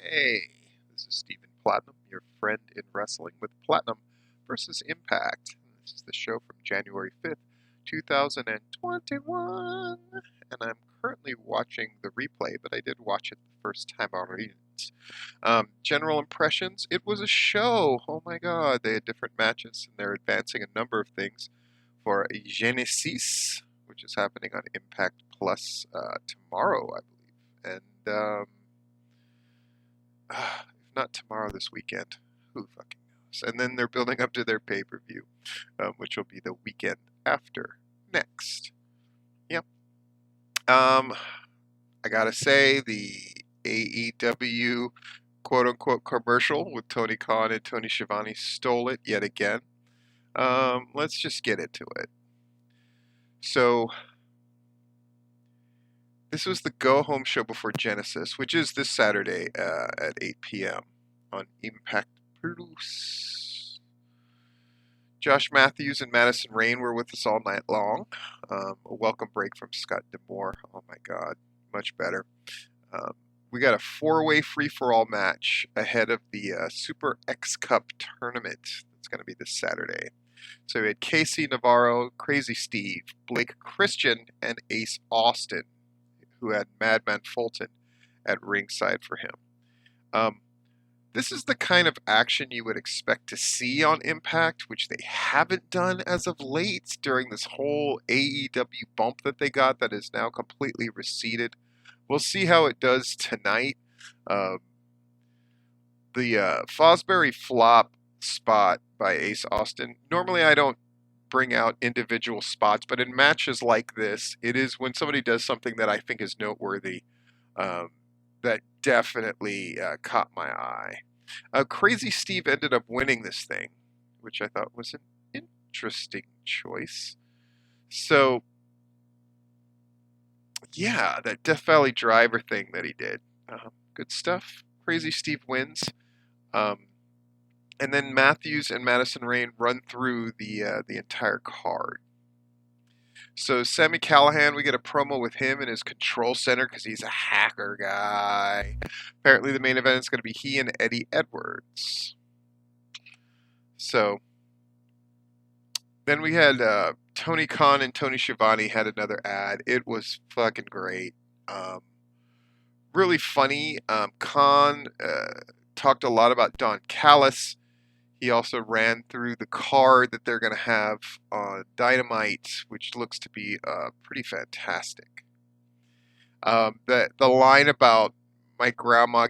Hey, this is Stephen Platinum, your friend in wrestling with Platinum versus Impact. This is the show from January 5th, 2021, and I'm currently watching the replay, but I did watch it the first time already. General impressions, it was a show. Oh my god, they had different matches, and they're advancing a number of things for Genesis, which is happening on Impact Plus tomorrow, I believe. And if not tomorrow, this weekend. Who fucking knows? And then they're building up to their pay-per-view, which will be the weekend after next. Yep. I gotta say, the AEW quote-unquote commercial with Tony Khan and Tony Schiavone stole it yet again. Let's just get into it. So, this was the go-home show before Genesis, which is this Saturday at 8 p.m. on Impact Plus. Josh Matthews and Madison Rayne were with us all night long. A welcome break from Scott D'Amore. Oh my God, much better. We got a four-way free-for-all match ahead of the Super X Cup tournament. That's going to be this Saturday. So we had Casey Navarro, Crazy Steve, Blake Christian, and Ace Austin, who had Madman Fulton at ringside for him. This is the kind of action you would expect to see on Impact, which they haven't done as of late during this whole AEW bump that they got that is now completely receded. We'll see how it does tonight. The Fosbury flop spot by Ace Austin. Normally I don't bring out individual spots, but in matches like this, it is when somebody does something that I think is noteworthy that definitely caught my eye. Crazy Steve ended up winning this thing, which I thought was an interesting choice. So, yeah, that Death Valley Driver thing that he did, good stuff. Crazy Steve wins. And then Matthews and Madison Rayne run through the entire card. So Sami Callihan, we get a promo with him in his control center because he's a hacker guy. Apparently the main event is going to be he and Eddie Edwards. So then we had Tony Khan and Tony Schiavone had another ad. It was fucking great. Really funny. Khan talked a lot about Don Callis. He also ran through the card that they're going to have on Dynamite, which looks to be pretty fantastic. The line about my grandma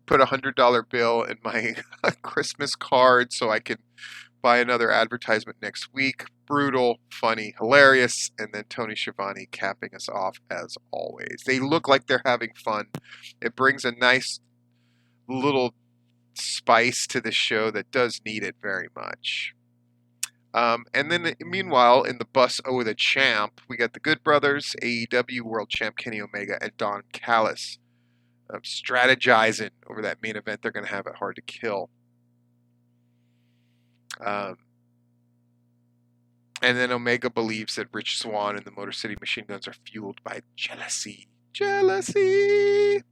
put a $100 bill in my Christmas card so I can buy another advertisement next week. Brutal, funny, hilarious, and then Tony Schiavone capping us off as always. They look like they're having fun. It brings a nice little spice to the show that does need it very much. And then, meanwhile, in the Bus O the Champ, we got the Good Brothers, AEW World Champ Kenny Omega, and Don Callis strategizing over that main event. They're going to have it hard to kill. And then Omega believes that Rich Swann and the Motor City Machine Guns are fueled by jealousy. Jealousy!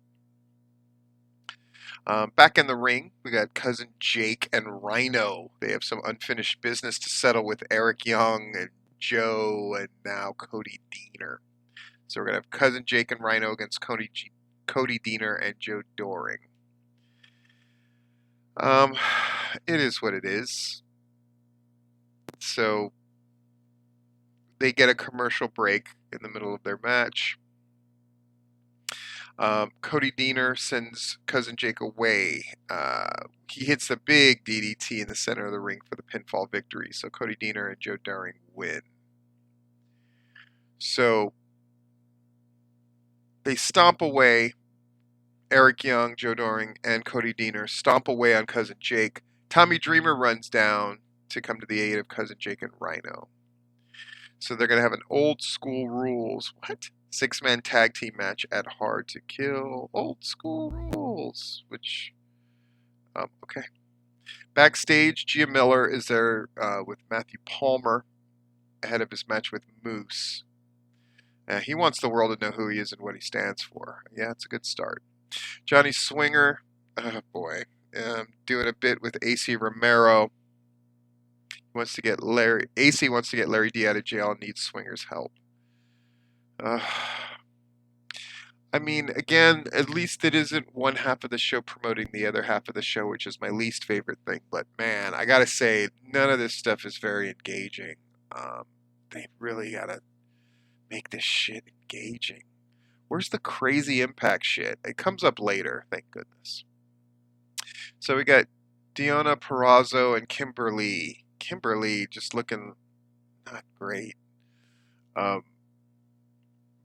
Back in the ring, we got Cousin Jake and Rhino. They have some unfinished business to settle with Eric Young and Joe and now Cody Deaner. So we're going to have Cousin Jake and Rhino against Cody Deaner and Joe Doring. It is what it is. So they get a commercial break in the middle of their match. Cody Deaner sends Cousin Jake away. He hits the big DDT in the center of the ring for the pinfall victory. So Cody Deaner and Joe Doring win. So they stomp away. Eric Young, Joe Doring, and Cody Deaner stomp away on Cousin Jake. Tommy Dreamer runs down to come to the aid of Cousin Jake and Rhino. So they're going to have an old school rules. What? 6-man tag team match at Hard to Kill. Old school rules. Which, okay. Backstage, Gia Miller is there with Matthew Palmer ahead of his match with Moose. He wants the world to know who he is and what he stands for. Yeah, it's a good start. Johnny Swinger Oh boy. Doing a bit with AC Romero. Wants to get Larry. AC wants to get Larry D out of jail and needs Swinger's help. Uh, I mean, again, at least it isn't one half of the show promoting the other half of the show, which is my least favorite thing. But man, I gotta say, none of this stuff is very engaging. Um, they really gotta make this shit engaging. Where's the crazy impact shit? It comes up later, thank goodness. So we got Deonna Purrazzo and Kimberly. Kimberly just looking not great. Um,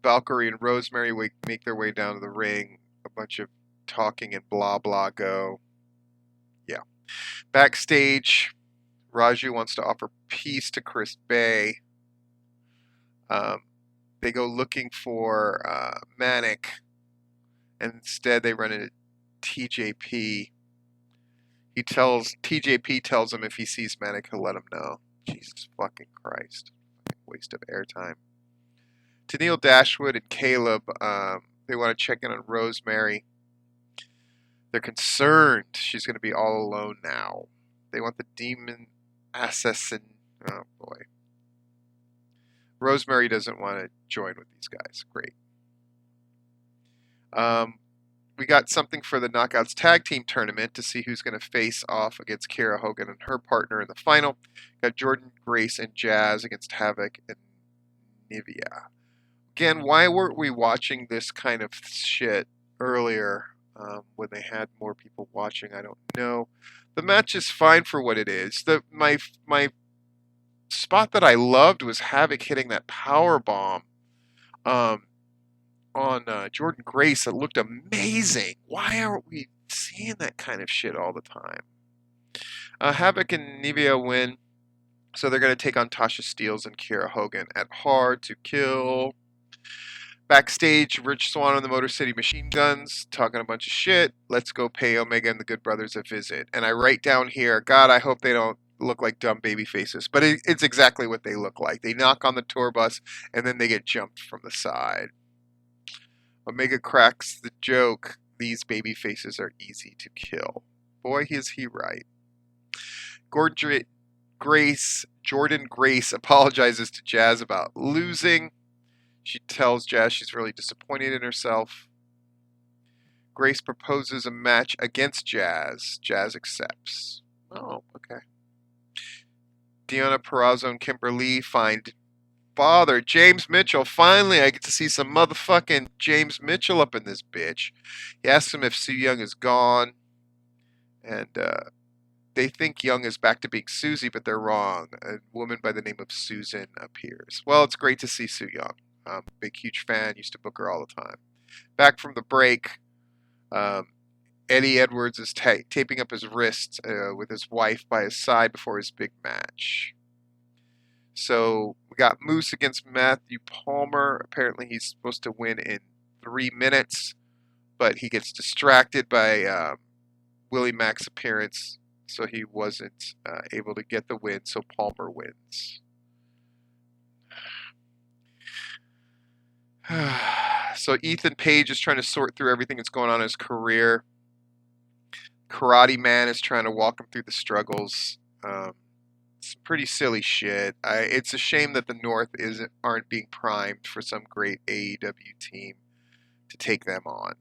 Valkyrie and Rosemary make their way down to the ring. A bunch of talking and blah blah go. Yeah. Backstage, Raju wants to offer peace to Chris Bay. They go looking for Manic, and instead they run into TJP. TJP tells him if he sees Manic, he'll let him know. Jesus fucking Christ. Waste of airtime. Tennille Dashwood and Caleb, they want to check in on Rosemary. They're concerned she's going to be all alone now. They want the demon assassin. Oh boy. Rosemary doesn't want to join with these guys. Great. We got something for the Knockouts Tag Team Tournament to see who's going to face off against Kiera Hogan and her partner in the final. Got Jordan Grace and Jazz against Havoc and Nivea. Again, why weren't we watching this kind of shit earlier when they had more people watching? I don't know. The match is fine for what it is. My spot that I loved was Havoc hitting that power bomb on Jordan Grace. It looked amazing. Why aren't we seeing that kind of shit all the time? Havoc and Nivea win, so they're going to take on Tasha Steelz and Kiera Hogan at Hard to Kill. Backstage, Rich Swann and the Motor City Machine Guns talking a bunch of shit. Let's go pay Omega and the Good Brothers a visit. And I write down here, God, I hope they don't look like dumb baby faces. But it's exactly what they look like. They knock on the tour bus and then they get jumped from the side. Omega cracks the joke, these baby faces are easy to kill. Boy, is he right. Jordan Grace apologizes to Jazz about losing. She tells Jazz she's really disappointed in herself. Grace proposes a match against Jazz. Jazz accepts. Oh, okay. Deonna Purrazzo and Kimberly find father, James Mitchell. Finally, I get to see some motherfucking James Mitchell up in this bitch. He asks him if Su Yung is gone. And they think Young is back to being Susie, but they're wrong. A woman by the name of Susan appears. Well, it's great to see Su Yung. Big, huge fan. Used to book her all the time. Back from the break, Eddie Edwards is taping up his wrist with his wife by his side before his big match. So we got Moose against Matthew Palmer. Apparently he's supposed to win in 3 minutes, but he gets distracted by Willie Mack's appearance, so he wasn't able to get the win, so Palmer wins. So Ethan Page is trying to sort through everything that's going on in his career. Karate Man is trying to walk him through the struggles. It's pretty silly shit. It's a shame that the North aren't being primed for some great AEW team to take them on.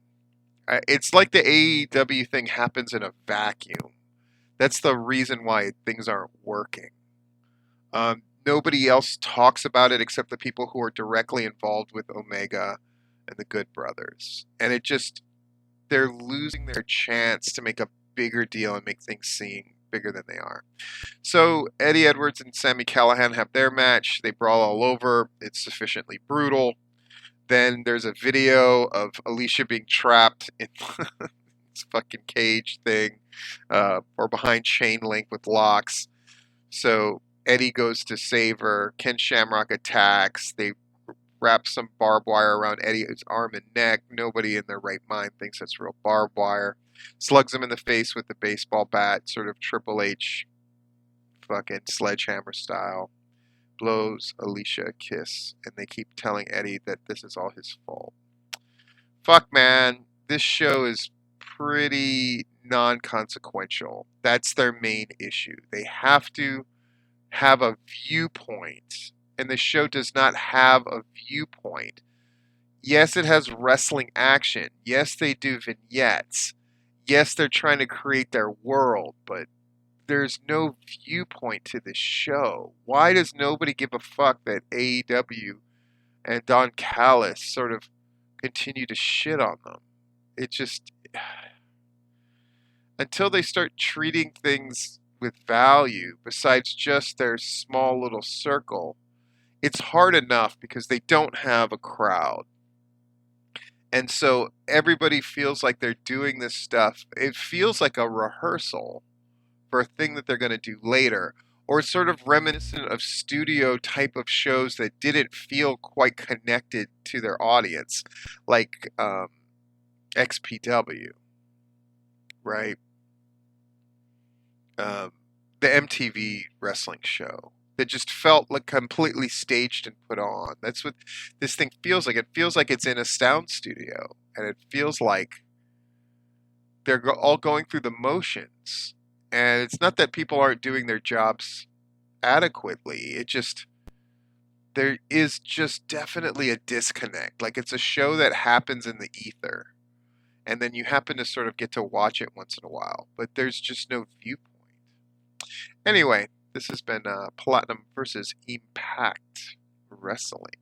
It's like the AEW thing happens in a vacuum. That's the reason why things aren't working. Nobody else talks about it except the people who are directly involved with Omega and the Good Brothers. And they're losing their chance to make a bigger deal and make things seem bigger than they are. So Eddie Edwards and Sami Callihan have their match. They brawl all over. It's sufficiently brutal. Then there's a video of Alicia being trapped in this fucking cage thing, or behind chain link with locks. So Eddie goes to save her. Ken Shamrock attacks. They wrap some barbed wire around Eddie's arm and neck. Nobody in their right mind thinks that's real barbed wire. Slugs him in the face with the baseball bat, sort of Triple H fucking sledgehammer style. Blows Alicia a kiss, and they keep telling Eddie that this is all his fault. Fuck, man. This show is pretty non-consequential. That's their main issue. They have to have a viewpoint, and the show does not have a viewpoint. Yes, it has wrestling action. Yes, they do vignettes. Yes, they're trying to create their world, but there's no viewpoint to this show. Why does nobody give a fuck that AEW and Don Callis sort of continue to shit on them? It just, until they start treating things with value besides just their small little circle, it's hard enough because they don't have a crowd. And so everybody feels like they're doing this stuff. It feels like a rehearsal for a thing that they're going to do later, or sort of reminiscent of studio type of shows that didn't feel quite connected to their audience, like XPW, right? The MTV wrestling show that just felt like completely staged and put on. That's what this thing feels like. It feels like it's in a sound studio, and it feels like they're all going through the motions. And it's not that people aren't doing their jobs adequately. It just, there is just definitely a disconnect. Like it's a show that happens in the ether, and then you happen to sort of get to watch it once in a while, but there's just no viewpoint. Anyway, this has been Platinum versus Impact Wrestling.